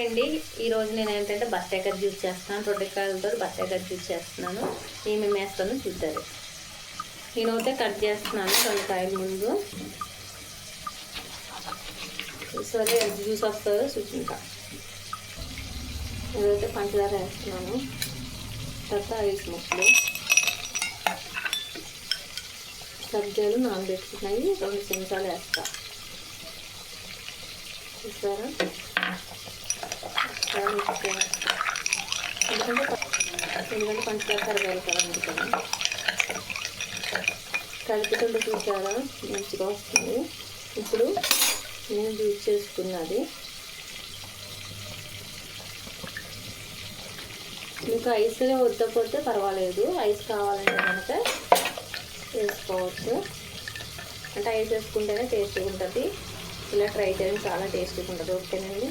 అండి ఈరోజు నేను ఏంటంటే బత్తాయికాయ జ్యూస్ చేస్తున్నాను. రొట్టెకాయలతో బత్తాయికాయ జ్యూస్ చేస్తున్నాను. ఏమేమి వేస్తానో చూద్దారు. నేనైతే కట్ చేస్తున్నాను 2 కాయల ముందు. సరే ఎంత జ్యూస్ వస్తుందో చూసుకుంటా. నేనైతే పంచదార వేస్తున్నాను. తర్వాత 5 ముక్కలు సబ్జాలు నానబెట్టుకున్నాయి 2 చెంచాలు వేస్తా. చూసారా, ఎందుకంటే పంచదార కరగాలి కదా, అందుకని కలుపుతుంటే చూసారా మంచిగా వస్తుంది. ఇప్పుడు నేను జ్యూస్ చేసుకున్నది. మీకు ఐస్ వద్దకపోతే పర్వాలేదు, ఐస్ కావాలంటే కనుక వేసుకోవచ్చు. అంటే ఐస్ వేసుకుంటేనే టేస్టీగా ఉంటుంది. ఇలా ట్రై చేయండి, చాలా టేస్టీగా ఉంటుంది. ఓకేనండి.